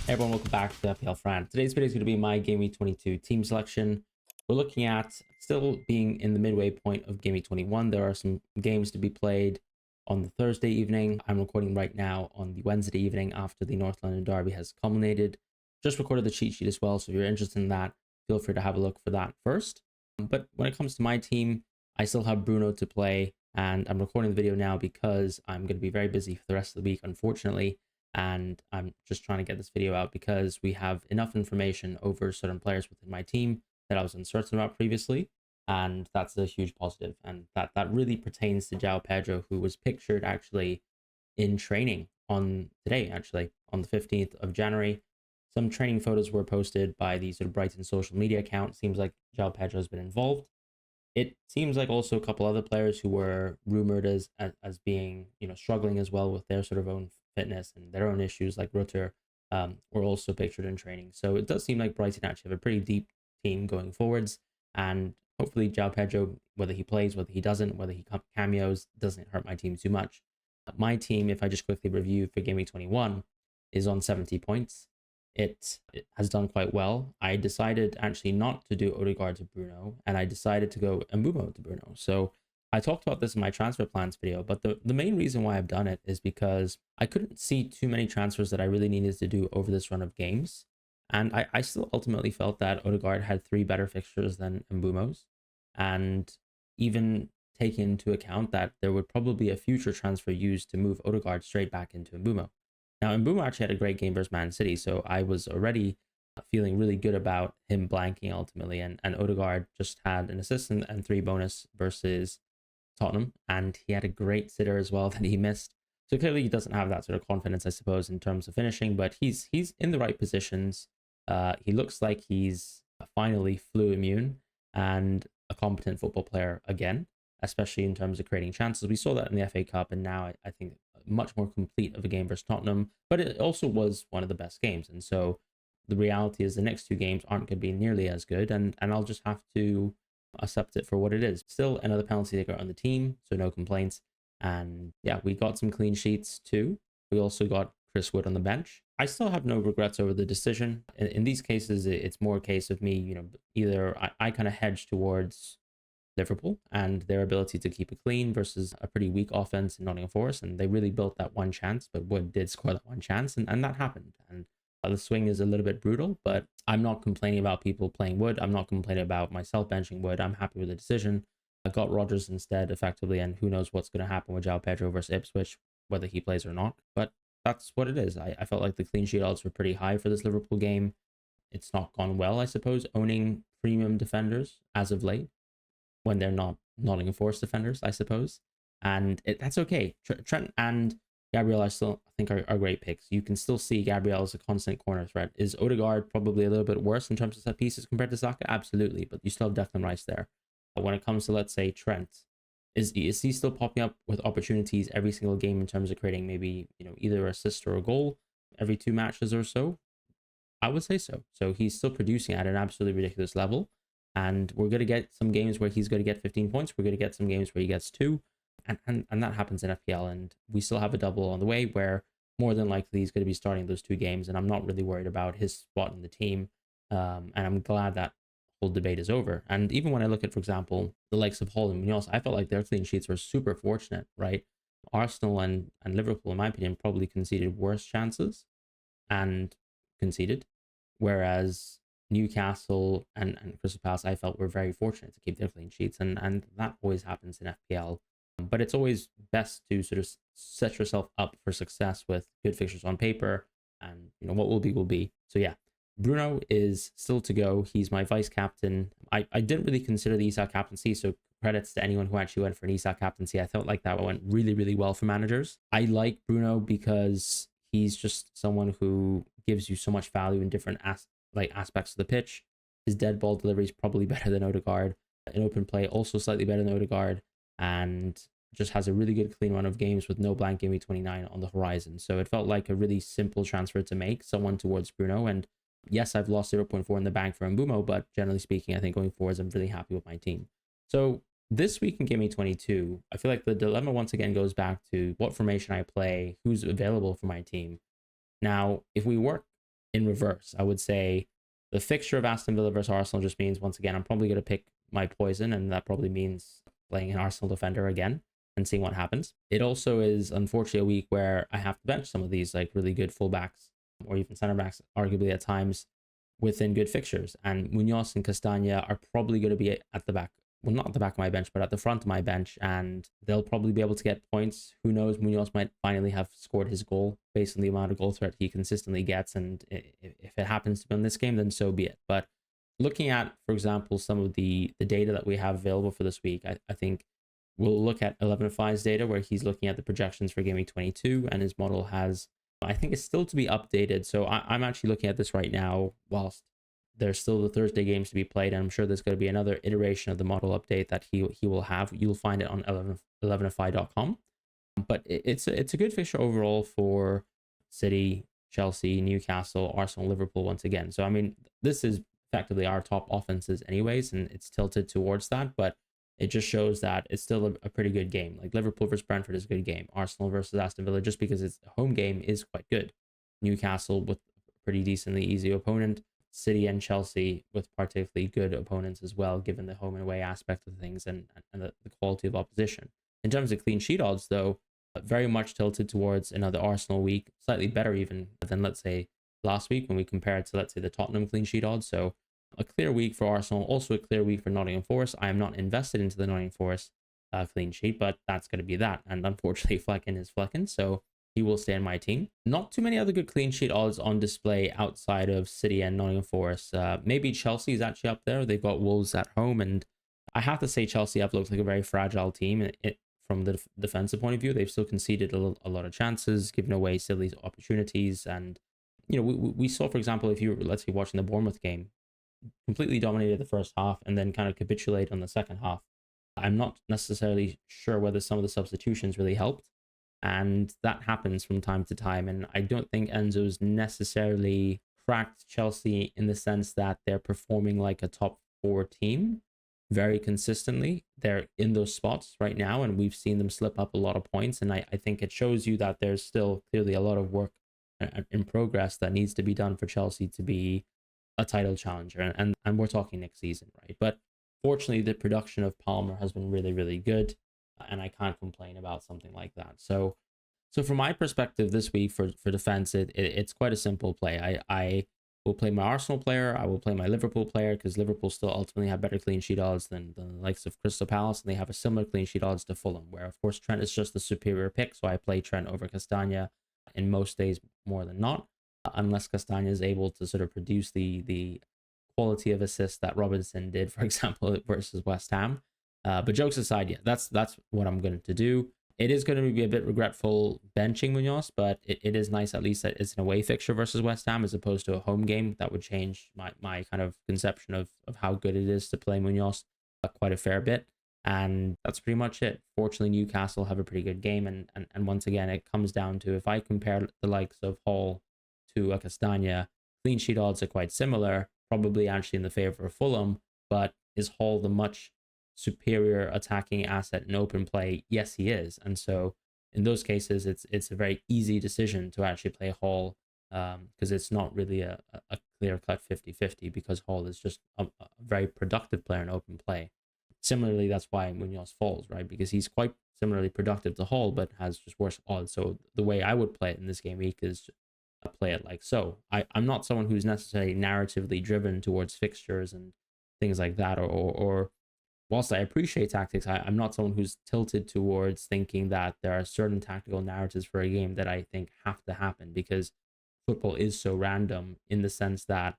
Hey everyone, welcome back to FPL Fran. Today's video is going to be my Gameweek 22 team selection. We're looking at still being in the midway point of Gameweek 21. There are some games to be played on the Thursday evening. I'm recording right now on the Wednesday evening after the North London Derby has culminated. Just recorded the cheat sheet as well, so if you're interested in that, feel free to have a look for that first. But when it comes to my team, I still have Bruno to play, and I'm recording the video now because I'm going to be very busy for the rest of the week, unfortunately. And I'm just trying to get this video out because we have enough information over certain players within my team that I was uncertain about previously, and that's a huge positive. And that really pertains to João Pedro, who was pictured actually in training on today, actually on the 15th of January. Some training photos were posted by the sort of Brighton social media account. Seems like João Pedro has been involved. It seems like also a couple other players who were rumored as being, struggling as well with their sort of own fitness and their own issues, like Rutter, were also pictured in training. So it does seem like Brighton actually have a pretty deep team going forwards, and hopefully João Pedro, whether he plays, whether he doesn't, whether he cameos, doesn't hurt my team too much. My team, if I just quickly review for Game Week 21, is on 70 points. It has done quite well. I decided actually not to do Odegaard to Bruno, and I decided to go Mbeumo to Bruno. So I talked about this in my transfer plans video, but the main reason why I've done it is because I couldn't see too many transfers that I really needed to do over this run of games. And I still ultimately felt that Odegaard had 3 better fixtures than Mbeumo's. And even taking into account that there would probably be a future transfer used to move Odegaard straight back into Mbeumo. Now, Mbeumo actually had a great game versus Man City, so I was already feeling really good about him blanking ultimately. And Odegaard just had an assist and 3 bonus versus Tottenham, and he had a great sitter as well that he missed. So clearly he doesn't have that sort of confidence, I suppose, in terms of finishing, but he's in the right positions. He looks like he's finally flu immune and a competent football player again, especially in terms of creating chances. We saw that in the FA Cup, and now I think much more complete of a game versus Tottenham, but it also was one of the best games. And so the reality is the next 2 games aren't going to be nearly as good, and I'll just have to accept it for what it is. Still another penalty taker on the team, so no complaints. And yeah, we got some clean sheets too. We also got Chris Wood on the bench. I still have no regrets over the decision. In these cases, it's more a case of me, either I kind of hedge towards Liverpool and their ability to keep it clean versus a pretty weak offense in Nottingham Forest, and they really built that one chance, but Wood did score that one chance, and that happened. And the swing is a little bit brutal, but I'm not complaining about people playing Wood. I'm not complaining about myself benching Wood. I'm happy with the decision. I got Rodgers instead, effectively, and who knows what's going to happen with João Pedro versus Ipswich, whether he plays or not. But that's what it is. I felt like the clean sheet odds were pretty high for this Liverpool game. It's not gone well, I suppose, owning premium defenders as of late when they're not Nottingham Forest defenders, I suppose. And that's okay. Trent and Gabriel I think are great picks. You can still see Gabriel as a constant corner threat. Is Odegaard probably a little bit worse in terms of set pieces compared to Saka? Absolutely, but you still have Declan Rice there. But when it comes to, let's say, Trent, is he still popping up with opportunities every single game in terms of creating maybe either assist or a goal every 2 matches or so? I would say so. So he's still producing at an absolutely ridiculous level. And we're going to get some games where he's going to get 15 points. We're going to get some games where he gets 2. And that happens in FPL. And we still have a double on the way where more than likely he's going to be starting those 2 games. And I'm not really worried about his spot in the team. And I'm glad that whole debate is over. And even when I look at, for example, the likes of Hall and Munoz, I felt like their clean sheets were super fortunate, right? Arsenal and Liverpool, in my opinion, probably conceded worse chances and conceded. Whereas Newcastle and Crystal Palace, I felt, were very fortunate to keep their clean sheets, and that always happens in FPL. But it's always best to sort of set yourself up for success with good fixtures on paper, and what will be will be. So yeah, Bruno is still to go. He's my vice captain. I didn't really consider the Isak captaincy, so credits to anyone who actually went for an Isak captaincy. I felt like that went really, really well for managers. I like Bruno because he's just someone who gives you so much value in different aspects of the pitch. His dead ball delivery is probably better than Odegaard. In open play, also slightly better than Odegaard, and just has a really good clean run of games with no blank Game Week 29 on the horizon. So it felt like a really simple transfer to make, someone towards Bruno. And yes, I've lost 0.4 in the bank for Mbeumo, but generally speaking, I think going forwards, I'm really happy with my team. So this week in Game Week 22, I feel like the dilemma once again goes back to what formation I play, who's available for my team. Now, if we work in reverse. I would say the fixture of Aston Villa versus Arsenal just means, once again, I'm probably going to pick my poison, and that probably means playing an Arsenal defender again and seeing what happens. It also is unfortunately a week where I have to bench some of these like really good fullbacks or even center backs, arguably at times, within good fixtures. And Munoz and Castagna are probably going to be at the back. Well, not at the back of my bench, but at the front of my bench, and they'll probably be able to get points. Who knows? Munoz might finally have scored his goal based on the amount of goal threat he consistently gets. And if it happens to be in this game, then so be it. But looking at, for example, some of the data that we have available for this week, I think we'll look at 1105's data where he's looking at the projections for Gameweek 22, and his model has, I think it's still to be updated. So I'm actually looking at this right now whilst there's still the Thursday games to be played. And I'm sure there's going to be another iteration of the model update that he will have. You'll find it on 11fi.com. But it's a good fixture overall for City, Chelsea, Newcastle, Arsenal, Liverpool once again. So, I mean, this is effectively our top offenses anyways, and it's tilted towards that. But it just shows that it's still a pretty good game. Like Liverpool versus Brentford is a good game. Arsenal versus Aston Villa, just because it's a home game, is quite good. Newcastle with a pretty decently easy opponent. City and Chelsea with particularly good opponents as well, given the home and away aspect of things and the quality of opposition. In terms of clean sheet odds, though, very much tilted towards another Arsenal week, slightly better even than, let's say, last week when we compare it to, let's say, the Tottenham clean sheet odds. So a clear week for Arsenal, also a clear week for Nottingham Forest. I am not invested into the Nottingham Forest clean sheet, but that's going to be that. And unfortunately, Flecken is Flecken, so he will stay in my team. Not too many other good clean sheet odds on display outside of City and Nottingham Forest. Maybe Chelsea is actually up there. They've got Wolves at home, and I have to say Chelsea have looked like a very fragile team. From the defensive point of view, they've still conceded a lot of chances, given away silly opportunities. And, you know, we saw, for example, if you were, let's say, watching the Bournemouth game, completely dominated the first half and then kind of capitulated on the second half. I'm not necessarily sure whether some of the substitutions really helped. And that happens from time to time. And I don't think Enzo's necessarily cracked Chelsea in the sense that they're performing like a top 4 team very consistently. They're in those spots right now, and we've seen them slip up a lot of points. And I think it shows you that there's still clearly a lot of work in progress that needs to be done for Chelsea to be a title challenger. And we're talking next season, right? But fortunately, the production of Palmer has been really, really good. And I can't complain about something like that. So from my perspective this week for defense, it's quite a simple play. I will play my Arsenal player. I will play my Liverpool player, because Liverpool still ultimately have better clean sheet odds than the likes of Crystal Palace, and they have a similar clean sheet odds to Fulham, where of course Trent is just the superior pick. So I play Trent over Castagna in most days more than not, unless Castagna is able to sort of produce the quality of assists that Robinson did, for example, versus West Ham. But jokes aside, yeah, that's what I'm going to do. It is going to be a bit regretful benching Munoz, but it is nice at least that it's an away fixture versus West Ham as opposed to a home game. That would change my kind of conception of how good it is to play Munoz quite a fair bit. And that's pretty much it. Fortunately, Newcastle have a pretty good game. And once again, it comes down to, if I compare the likes of Hall to a Castagna, clean sheet odds are quite similar, probably actually in the favor of Fulham. But is Hall the much superior attacking asset in open play? Yes, he is. And so in those cases, it's a very easy decision to actually play Hall, because it's not really a clear-cut 50-50, because Hall is just a very productive player in open play. Similarly, that's why Munoz falls, right? Because he's quite similarly productive to Hall, but has just worse odds. So the way I would play it in this game week is play it like so. I'm not someone who's necessarily narratively driven towards fixtures and things like that, or whilst I appreciate tactics, I'm not someone who's tilted towards thinking that there are certain tactical narratives for a game that I think have to happen, because football is so random in the sense that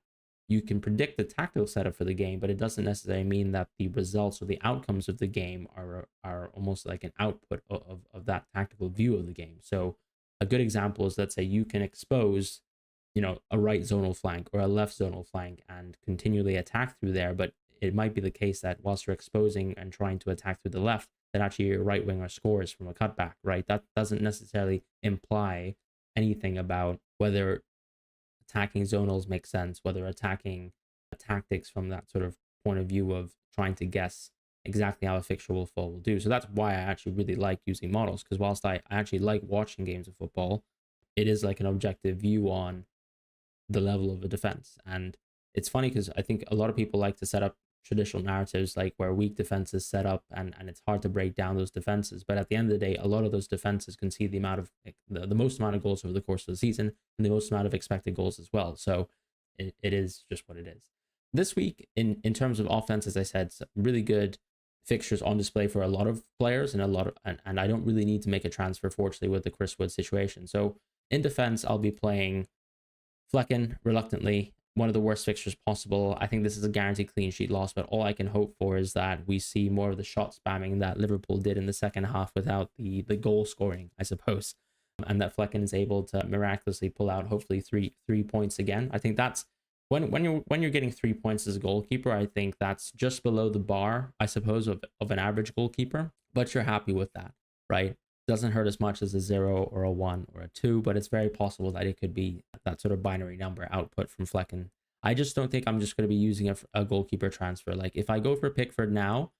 you can predict the tactical setup for the game, but it doesn't necessarily mean that the results or the outcomes of the game are almost like an output of that tactical view of the game. So a good example is, let's say you can expose, a right zonal flank or a left zonal flank and continually attack through there, but it might be the case that whilst you're exposing and trying to attack through the left, that actually your right winger scores from a cutback, right? That doesn't necessarily imply anything about whether attacking zonals make sense, whether attacking tactics from that sort of point of view of trying to guess exactly how a fixture will fall will do. So that's why I actually really like using models, because whilst I actually like watching games of football, it is like an objective view on the level of a defense. And it's funny because I think a lot of people like to set up traditional narratives like where weak defenses set up and it's hard to break down those defenses. But at the end of the day, a lot of those defenses concede the amount of the most amount of goals over the course of the season and the most amount of expected goals as well. So it is just what it is. This week, in terms of offense, as I said, really good fixtures on display for a lot of players and and I don't really need to make a transfer, fortunately, with the Chris Wood situation. So in defense, I'll be playing Flecken reluctantly. One of the worst fixtures possible. I think this is a guaranteed clean sheet loss, but all I can hope for is that we see more of the shot spamming that Liverpool did in the second half without the goal scoring, I suppose, and that Flecken is able to miraculously pull out hopefully three points again. I think that's when you're getting 3 points as a goalkeeper, I think that's just below the bar, I suppose, of an average goalkeeper, but you're happy with that, right? Doesn't hurt as much as a 0 or a 1 or a 2, but it's very possible that it could be that sort of binary number output from Flecken. I just don't think I'm just going to be using a goalkeeper transfer. Like if I go for Pickford now,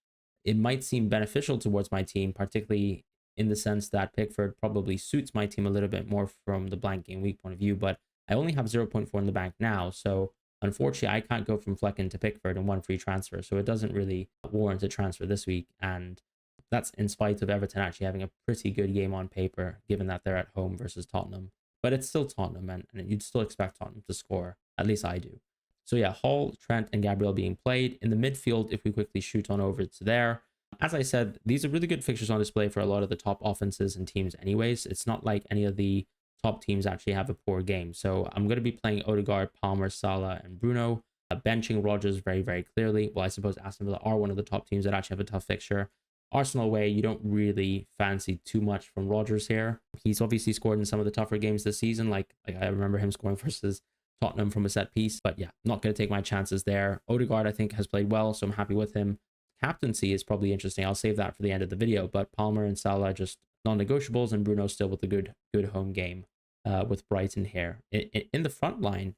it might seem beneficial towards my team, particularly in the sense that Pickford probably suits my team a little bit more from the blank game week point of view, but I only have 0.4 in the bank now. So unfortunately, I can't go from Flecken to Pickford in one free transfer. So it doesn't really warrant a transfer this week. And that's in spite of Everton actually having a pretty good game on paper, given that they're at home versus Tottenham. But it's still Tottenham, and you'd still expect Tottenham to score. At least I do. So yeah, Hall, Trent, and Gabriel being played. In the midfield, if we quickly shoot on over to there. As I said, these are really good fixtures on display for a lot of the top offenses and teams anyways. It's not like any of the top teams actually have a poor game. So I'm going to be playing Odegaard, Palmer, Salah, and Bruno. Benching Rodgers very, very clearly. Well, I suppose Aston Villa are one of the top teams that actually have a tough fixture. Arsenal away, you don't really fancy too much from Rodgers here. He's obviously scored in some of the tougher games this season. Like I remember him scoring versus Tottenham from a set piece. But yeah, not going to take my chances there. Odegaard, I think, has played well, so I'm happy with him. Captaincy is probably interesting. I'll save that for the end of the video. But Palmer and Salah just non-negotiables, and Bruno still with a good home game with Brighton here. In the front line,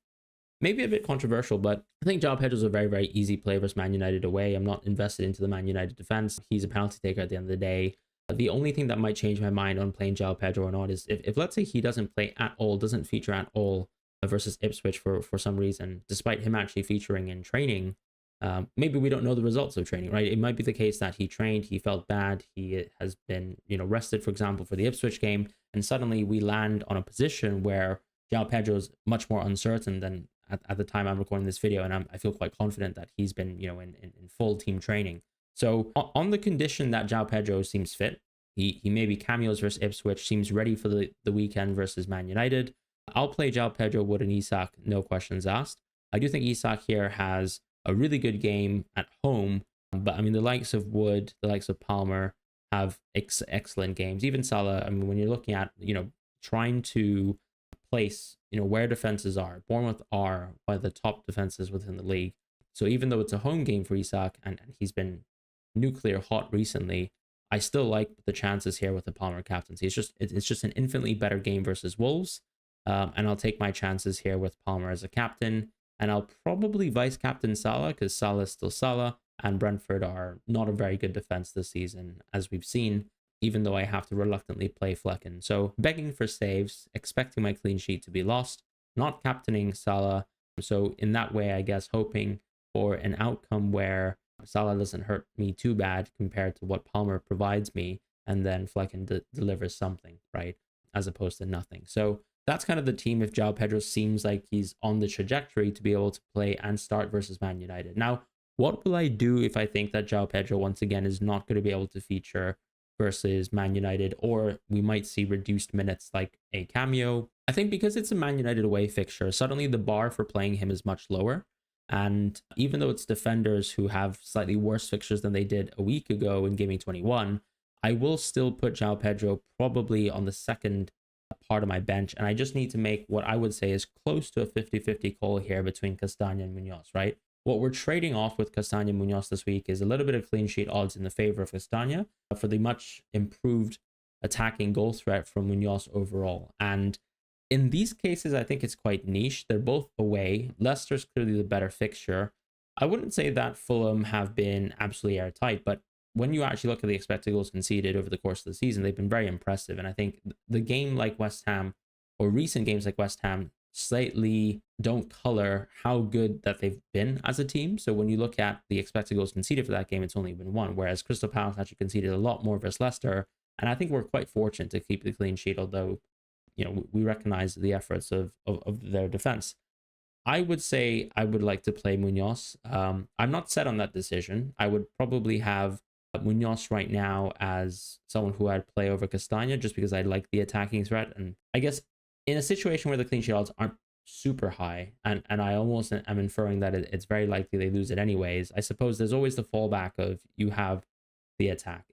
maybe a bit controversial, but I think João Pedro's a very, very easy play versus Man United away. I'm not invested into the Man United defense. He's a penalty taker at the end of the day. The only thing that might change my mind on playing João Pedro or not is if let's say he doesn't play at all, doesn't feature at all versus Ipswich for some reason, despite him actually featuring in training. Maybe we don't know the results of training, right? It might be the case that he trained, he felt bad, he has been, rested, for example, for the Ipswich game, and suddenly we land on a position where João Pedro is much more uncertain than at the time I'm recording this video, and I feel quite confident that he's been, in full team training. So on the condition that João Pedro seems fit, he maybe cameos versus Ipswich, seems ready for the weekend versus Man United. I'll play João Pedro, Wood, and Isak, no questions asked. I do think Isak here has a really good game at home, but I mean the likes of Wood, the likes of Palmer have excellent games. Even Salah, I mean, when you're looking at trying to place where defenses are, Bournemouth are one of the top defenses within the league. So even though it's a home game for Isak and he's been nuclear hot recently, I still like the chances here with the Palmer captaincy. It's just an infinitely better game versus Wolves, and I'll take my chances here with Palmer as a captain. And I'll probably vice captain Salah because Salah is still Salah, and Brentford are not a very good defense this season, as we've seen, even though I have to reluctantly play Flecken. So begging for saves, expecting my clean sheet to be lost, not captaining Salah. So in that way, I guess, hoping for an outcome where Salah doesn't hurt me too bad compared to what Palmer provides me, and then Flecken delivers something, right? As opposed to nothing. So that's kind of the team if João Pedro seems like he's on the trajectory to be able to play and start versus Man United. Now, what will I do if I think that João Pedro, once again, is not going to be able to feature versus Man United, or we might see reduced minutes like a cameo? I think because it's a Man United away fixture, suddenly the bar for playing him is much lower. And even though it's defenders who have slightly worse fixtures than they did a week ago in Gameweek 21, I will still put João Pedro probably on the second part of my bench, and I just need to make what I would say is close to a 50-50 call here between Castagna and Munoz, right? What we're trading off with Castagna and Munoz this week is a little bit of clean sheet odds in the favor of Castagna for the much improved attacking goal threat from Munoz overall. And in these cases, I think it's quite niche. They're both away. Leicester's clearly the better fixture. I wouldn't say that Fulham have been absolutely airtight, but when you actually look at the expected goals conceded over the course of the season, they've been very impressive. And I think the game like West Ham, or recent games like West Ham, slightly don't color how good that they've been as a team. So when you look at the expected goals conceded for that game, it's only been one, whereas Crystal Palace actually conceded a lot more versus Leicester. And I think we're quite fortunate to keep the clean sheet, although, we recognize the efforts of their defense. I would say I would like to play Munoz. I'm not set on that decision. I would probably have Munoz right now as someone who I'd play over Castagna just because I like the attacking threat. And I guess in a situation where the clean sheet odds aren't super high, and I almost am inferring that it's very likely they lose it anyways, I suppose there's always the fallback of you have the attack.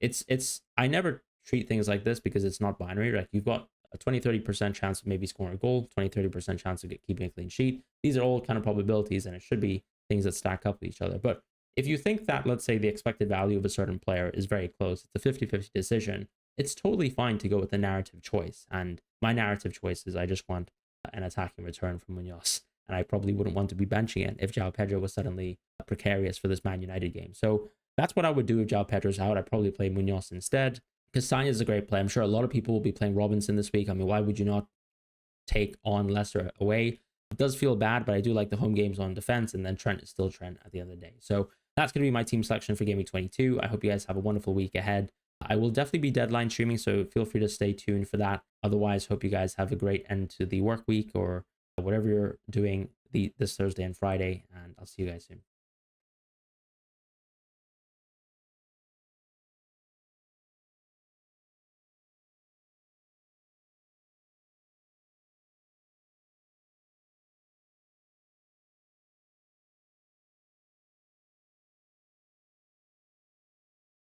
I never treat things like this because it's not binary. Like you've got a 20-30% chance of maybe scoring a goal, 20-30% chance of keeping a clean sheet. These are all kind of probabilities, and it should be things that stack up with each other. But if you think that, let's say, the expected value of a certain player is very close, it's a 50-50 decision, it's totally fine to go with the narrative choice. And my narrative choice is I just want an attacking return from Munoz. And I probably wouldn't want to be benching it if João Pedro was suddenly precarious for this Man United game. So that's what I would do if João Pedro's out. I'd probably play Munoz instead. Castagna is a great play. I'm sure a lot of people will be playing Robinson this week. I mean, why would you not take on Leicester away? It does feel bad, but I do like the home games on defense, and then Trent is still Trent at the end of the day. So that's going to be my team selection for Gameweek 22. I hope you guys have a wonderful week ahead. I will definitely be deadline streaming, so feel free to stay tuned for that. Otherwise, hope you guys have a great end to the work week or whatever you're doing this Thursday and Friday, and I'll see you guys soon.